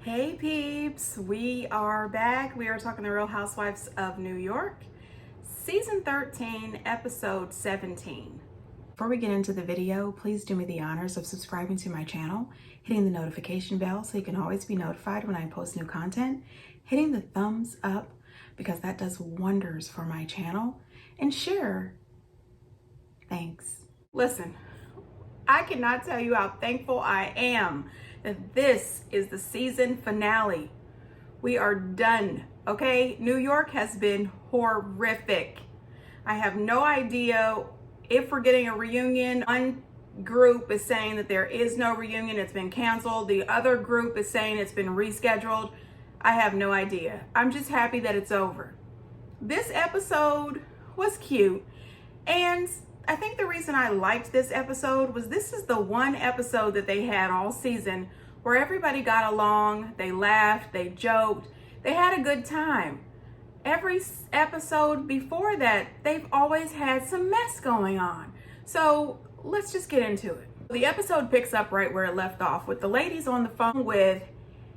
Hey peeps, we are back. We are talking The Real Housewives of New York, season 13, episode 17. Before we get into the video, please do me the honors of subscribing to my channel, hitting the notification bell so you can always be notified when I post new content, hitting the thumbs up because that does wonders for my channel, and share. Thanks. Listen, I cannot tell you how thankful I am that this is the season finale. We are done, okay? New York has been horrific. I have no idea if we're getting a reunion. One group is saying that there is no reunion, it's been canceled. The other group is saying it's been rescheduled. I have no idea. I'm just happy that it's over. This episode was cute, and I think the reason I liked this episode was this is the one episode that they had all season where everybody got along, they laughed, they joked, they had a good time. Every episode before that, they've always had some mess going on. So let's just get into it. The episode picks up right where it left off with the ladies on the phone with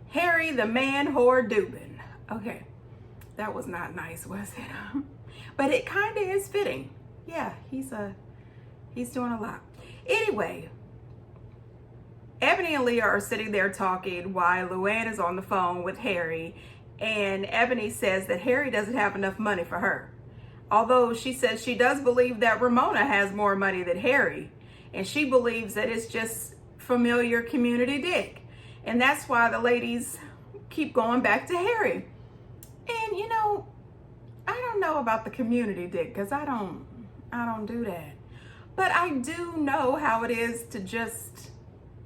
Harry the man whore Dubin. Okay, that was not nice, was it? But it kind of is fitting. Yeah, he's doing a lot. Anyway, Ebony and Leah are sitting there talking while Luanne is on the phone with Harry, and Ebony says that Harry doesn't have enough money for her. Although she says she does believe that Ramona has more money than Harry, and she believes that it's just familiar community dick. And that's why the ladies keep going back to Harry. And you know, I don't know about the community dick because I don't do that. But I do know how it is to just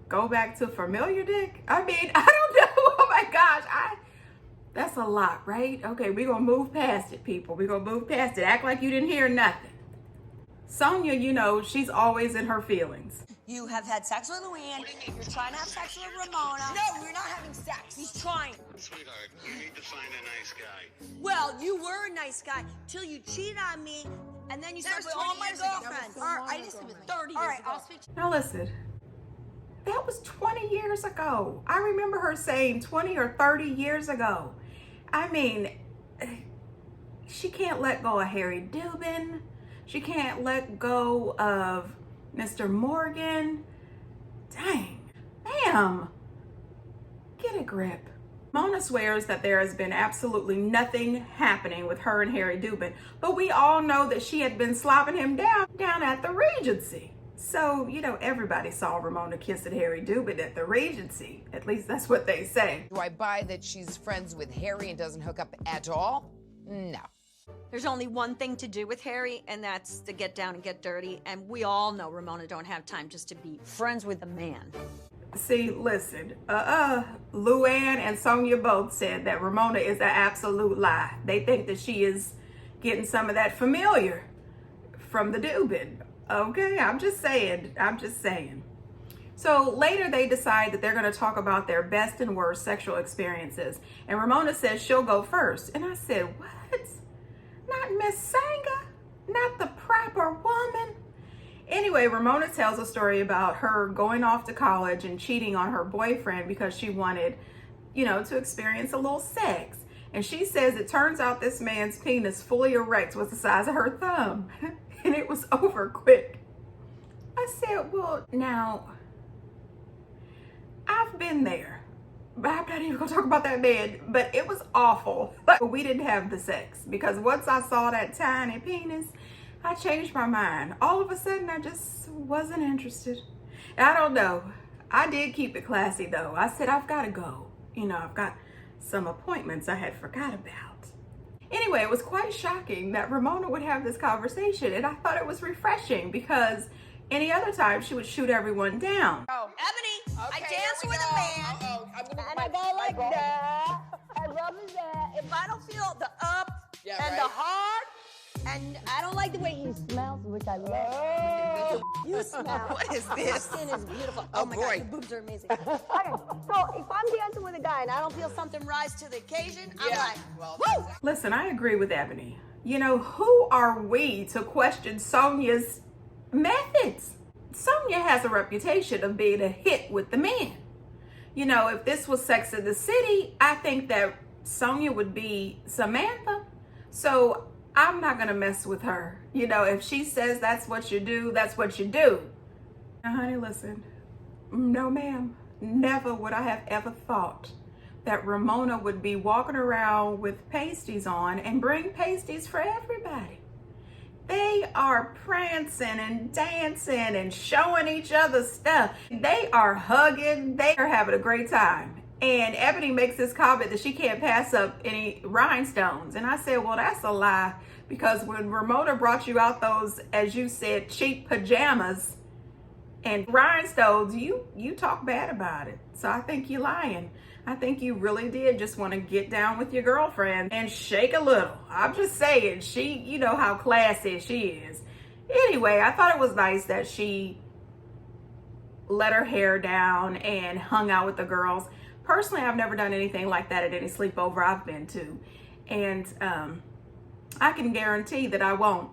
go back to familiar dick. I mean, I don't know. Oh my gosh. That's a lot, right? Okay, we're going to move past it, people. We're going to move past it. Act like you didn't hear nothing. Sonia, you know, she's always in her feelings. You have had sex with Luanne. You're trying to have sex with Ramona. No, we're not having sex. He's trying. Sweetheart, you need to find a nice guy. Well, you were a nice guy till you cheated on me, and then you started with all my girlfriends. All right, I just said 30 years ago. I'll switch. Now listen, that was 20 years ago. I remember her saying 20 or 30 years ago. I mean, she can't let go of Harry Dubin. She can't let go of Mr. Morgan. Dang. Ma'am, get a grip. Mona swears that there has been absolutely nothing happening with her and Harry Dubin, but we all know that she had been slopping him down at the Regency. So, you know, everybody saw Ramona kissing Harry Dubin at the Regency. At least that's what they say. Do I buy that she's friends with Harry and doesn't hook up at all? No. There's only one thing to do with Harry, and that's to get down and get dirty. And we all know Ramona don't have time just to be friends with a man. See, listen, Luanne and Sonia both said that Ramona is an absolute lie. They think that she is getting some of that familiar from the Dubin. Okay, I'm just saying. So later they decide that they're going to talk about their best and worst sexual experiences. And Ramona says she'll go first. And I said, what? Not Miss Sanga? Not the proper woman? Anyway, Ramona tells a story about her going off to college and cheating on her boyfriend because she wanted, you know, to experience a little sex. And she says it turns out this man's penis fully erect was the size of her thumb. And it was over quick. I said, well, now, I've been there. But I'm not even gonna talk about that man, but it was awful. But we didn't have the sex because once I saw that tiny penis, I changed my mind. All of a sudden, I just wasn't interested. I don't know. I did keep it classy though. I said, I've got to go. You know, I've got some appointments I had forgot about. Anyway, it was quite shocking that Ramona would have this conversation, and I thought it was refreshing because any other time she would shoot everyone down. Oh, Ebony, Okay, I danced with a man, and I go like that. I love that. If I don't feel the up and the hard, and I don't like the way he smells, which I love. You smell. What is Your this? skin is beautiful. Oh, Oh my boy. God, your boobs are amazing. Okay, so if I'm dancing with a guy and I don't feel something rise to the occasion, I'm like, woo! Listen, I agree with Ebony. You know, who are we to question Sonia's methods? Sonia has a reputation of being a hit with the men. You know, if this was Sex in the City, I think that Sonia would be Samantha. So I'm not gonna mess with her. You know, if she says that's what you do, that's what you do. Now, honey, listen. No, ma'am. Never would I have ever thought that Ramona would be walking around with pasties on and bring pasties for everybody. They are prancing and dancing and showing each other stuff. They are hugging. They are having a great time. And Ebony makes this comment that she can't pass up any rhinestones. And I said, well, that's a lie. Because when Ramona brought you out those, as you said, cheap pajamas and rhinestones, you talk bad about it. So I think you're lying. I think you really did just want to get down with your girlfriend and shake a little. I'm just saying, you know how classy she is. Anyway, I thought it was nice that she let her hair down and hung out with the girls. Personally, I've never done anything like that at any sleepover I've been to. And I can guarantee that I won't,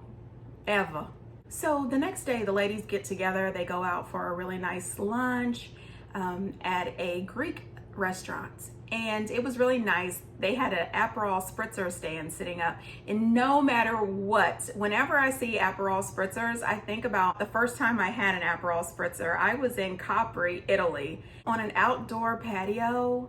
ever. So the next day, the ladies get together. They go out for a really nice lunch at a Greek restaurant, and it was really nice. They had an Aperol spritzer stand sitting up, and no matter what, whenever I see Aperol spritzers, I think about the first time I had an Aperol spritzer. I was in Capri, Italy, on an outdoor patio.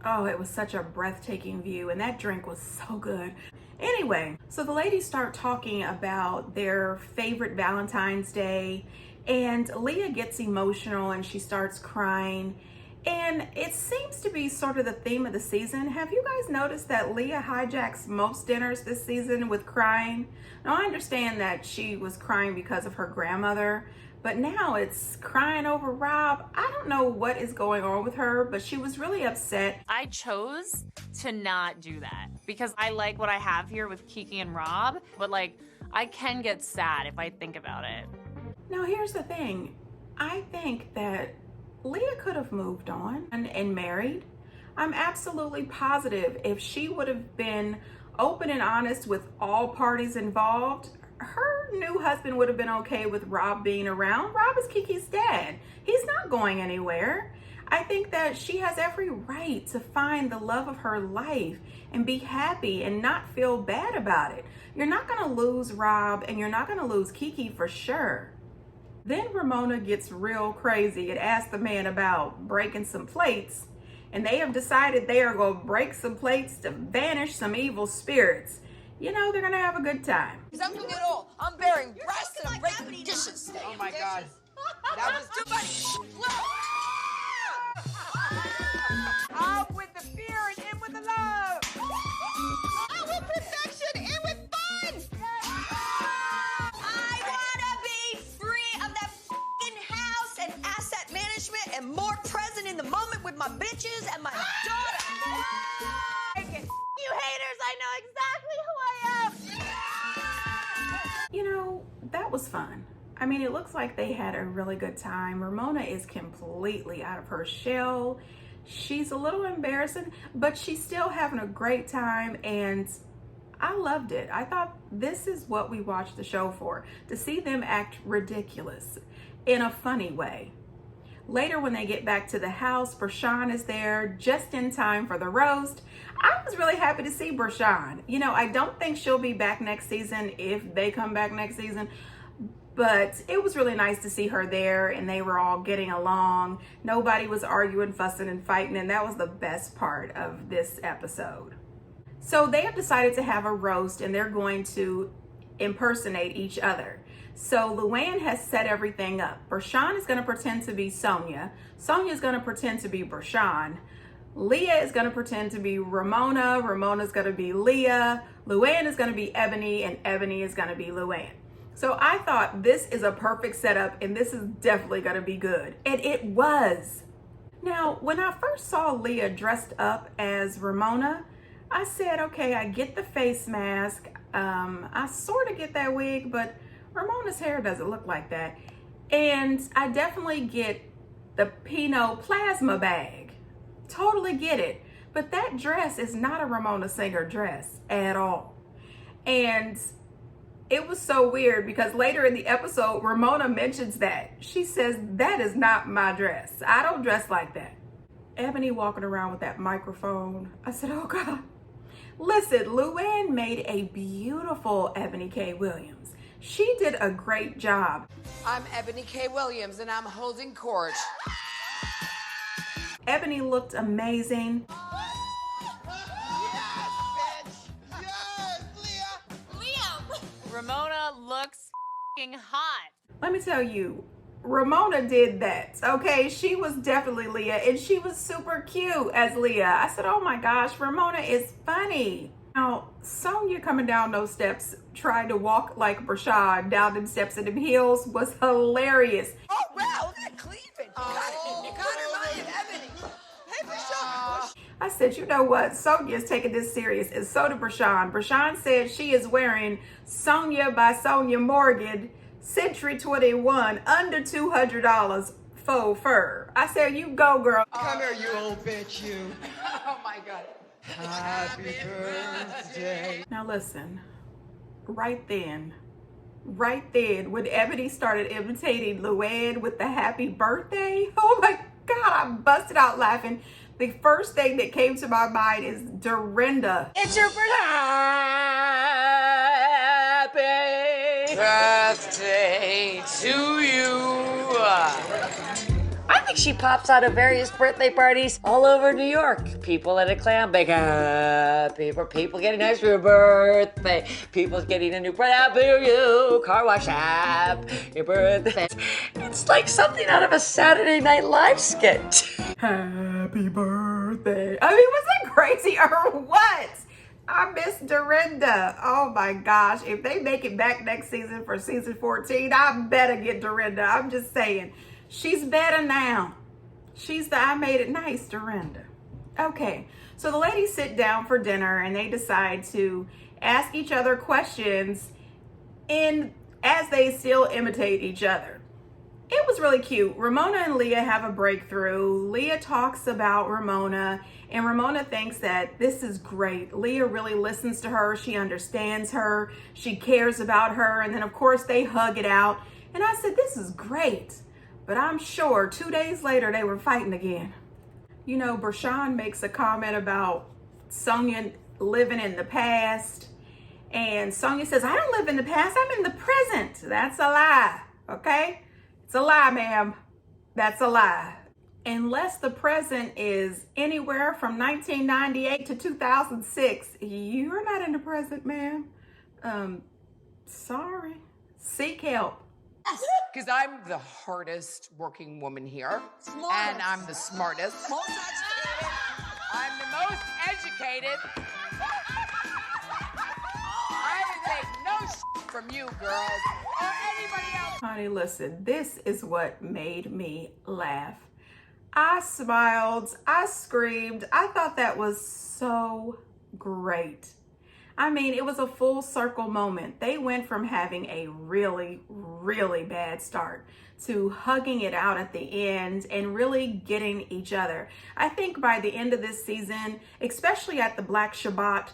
Oh, it was such a breathtaking view, and that drink was so good. Anyway, so the ladies start talking about their favorite Valentine's Day, and Leah gets emotional and she starts crying. And it seems to be sort of the theme of the season. Have you guys noticed that Leah hijacks most dinners this season with crying? Now, I understand that she was crying because of her grandmother, but now it's crying over Rob. I don't know what is going on with her, but she was really upset. I chose to not do that because I like what I have here with Kiki and Rob, but like, I can get sad if I think about it. Now, here's the thing. I think that Leah could have moved on and married. I'm absolutely positive if she would have been open and honest with all parties involved, her new husband would have been okay with Rob being around. Rob is Kiki's dad. He's not going anywhere. I think that she has every right to find the love of her life and be happy and not feel bad about it. You're not going to lose Rob and you're not going to lose Kiki for sure. Then Ramona gets real crazy and asks the man about breaking some plates, and they have decided they are going to break some plates to banish some evil spirits. You know, they're going to have a good time. Because I'm going to get old. I'm bearing breasts and I'm breaking dishes. Oh my God. That was too much. Out with the fear and in with the love. Out with perfection, in with fun. I want to be free of that f***ing house and asset management and more present in the moment with my bitches and my daughter. You haters, I know exactly who I am. You know, that was fun. I mean, it looks like they had a really good time. Ramona is completely out of her shell. She's a little embarrassing, but she's still having a great time, and I loved it. I thought this is what we watched the show for, to see them act ridiculous in a funny way. Later, when they get back to the house, Bershawn is there just in time for the roast. I was really happy to see Bershawn. You know, I don't think she'll be back next season if they come back next season, but it was really nice to see her there, and they were all getting along. Nobody was arguing, fussing, and fighting, and that was the best part of this episode. So they have decided to have a roast, and they're going to impersonate each other. So Luanne has set everything up. Bershawn is going to pretend to be Sonia. Sonia is going to pretend to be Bershawn. Leah is going to pretend to be Ramona. Ramona is going to be Leah. Luanne is going to be Ebony, and Ebony is going to be Luanne. So I thought this is a perfect setup, and this is definitely going to be good. And it was. Now, when I first saw Leah dressed up as Ramona, I said, okay, I get the face mask. I sort of get that wig, but Ramona's hair doesn't look like that. And I definitely get the Pinot plasma bag. Totally get it. But that dress is not a Ramona Singer dress at all. And It was so weird because later in the episode, Ramona mentions that. She says, that is not my dress. I don't dress like that. Ebony walking around with that microphone. I said, oh God. Listen, Luanne made a beautiful Ebony K. Williams. She did a great job. I'm Ebony K. Williams, and I'm holding court. Ebony looked amazing. Ramona looks f***ing hot. Let me tell you, Ramona did that, okay? She was definitely Leah, and she was super cute as Leah. I said, oh my gosh, Ramona is funny. Now, Sonya coming down those steps, trying to walk like Brashad down them steps in them heels was hilarious. Oh, wow, look at that cleavage. You got her mind, Ebony. Hey, Brashad. I said, you know what? Sonya's taking this serious, and so did Brashan. Brashan said she is wearing Sonya by Sonya Morgan, Century 21, under $200 faux fur. I said, you go, girl. Come here, you old bitch, you. Oh my God. Happy birthday. Now listen, right then, when Ebony started imitating Luanne with the happy birthday, oh my God, I busted out laughing. The first thing that came to my mind is Dorinda. It's your Birthday to you. I think she pops out of various birthday parties all over New York. People at a clam bake, people getting ice for your birthday, people getting a new happy you, car wash app, your birthday. It's like something out of a Saturday Night Live skit. Happy birthday. I mean, was it crazy or what? I miss Dorinda. Oh my gosh. If they make it back next season for season 14, I better get Dorinda. I'm just saying. She's better now. She's the I made it nice Dorinda. Okay, so the ladies sit down for dinner and they decide to ask each other questions as they still imitate each other. It was really cute. Ramona and Leah have a breakthrough. Leah talks about Ramona, and Ramona thinks that this is great. Leah really listens to her. She understands her. She cares about her. And then, of course, they hug it out. And I said, this is great. But I'm sure 2 days later, they were fighting again. You know, Brashan makes a comment about Sonya living in the past. And Sonya says, I don't live in the past. I'm in the present. That's a lie, okay? It's a lie, ma'am. That's a lie. Unless the present is anywhere from 1998 to 2006, you're not in the present, ma'am. Sorry. Seek help. Because I'm the hardest working woman here. And I'm the smartest. I'm the most educated. I would take no shit from you girls or anybody else. Honey, listen, this is what made me laugh. I smiled, I screamed. I thought that was so great. I mean, it was a full circle moment. They went from having a really, really bad start to hugging it out at the end and really getting each other. I think by the end of this season, especially at the Black Shabbat,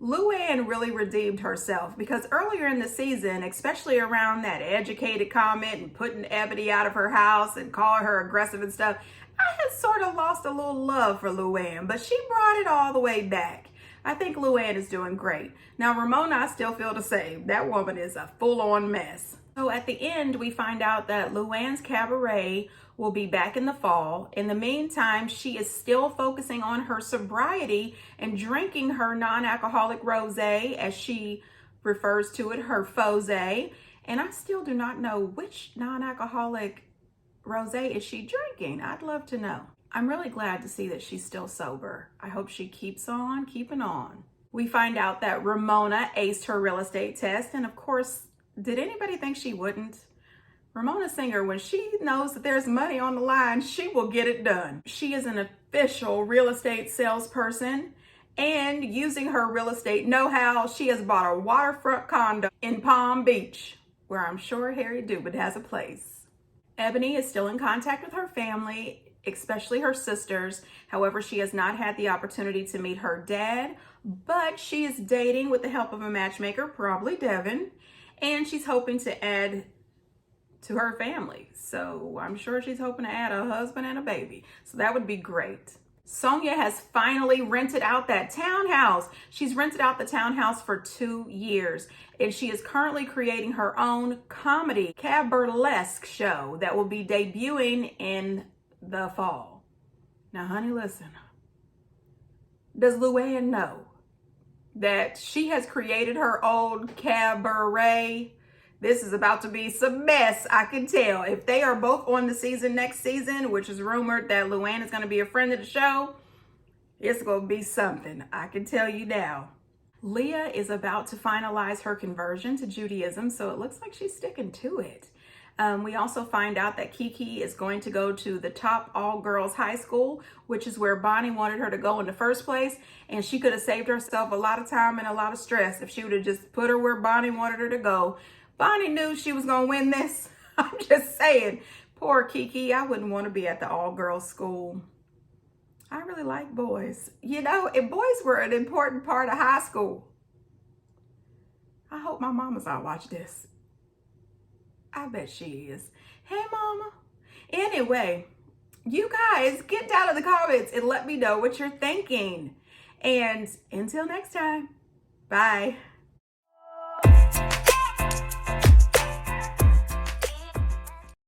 Luanne really redeemed herself, because earlier in the season, especially around that educated comment and putting Ebony out of her house and calling her aggressive and stuff, I had sort of lost a little love for Luanne, but she brought it all the way back. I think Luanne is doing great. Now, Ramona, I still feel the same. That woman is a full-on mess. So at the end, we find out that Luanne's cabaret will be back in the fall. In the meantime, she is still focusing on her sobriety and drinking her non-alcoholic rosé, as she refers to it, her fosé. And I still do not know which non-alcoholic rosé is she drinking. I'd love to know. I'm really glad to see that she's still sober. I hope she keeps on keeping on. We find out that Ramona aced her real estate test, and of course, did anybody think she wouldn't? Ramona Singer, when she knows that there's money on the line, she will get it done. She is an official real estate salesperson, and using her real estate know-how, she has bought a waterfront condo in Palm Beach, where I'm sure Harry Dubin has a place. Ebony is still in contact with her family, especially her sisters. However, she has not had the opportunity to meet her dad, but she is dating with the help of a matchmaker, probably Devin. and she's hoping to add to her family. So I'm sure she's hoping to add a husband and a baby. So that would be great. Sonia has finally rented out that townhouse. She's rented out the townhouse for 2 years, and she is currently creating her own comedy cab burlesque show that will be debuting in the fall. Now, honey, listen. Does Luanne know that she has created her own cabaret? This is about to be some mess, I can tell. If they are both on the season next season, which is rumored that Luanne is going to be a friend of the show, it's going to be something, I can tell you now. Leah is about to finalize her conversion to Judaism, so it looks like she's sticking to it. We also find out that Kiki is going to go to the top all-girls high school, which is where Bonnie wanted her to go in the first place, and she could have saved herself a lot of time and a lot of stress if she would have just put her where Bonnie wanted her to go. Bonnie knew she was going to win this. I'm just saying. Poor Kiki. I wouldn't want to be at the all-girls school. I really like boys. You know, if boys were an important part of high school, I hope my mama's not watch this. I bet she is. Hey, mama. Anyway, you guys get down in the comments and let me know what you're thinking. And until next time, bye.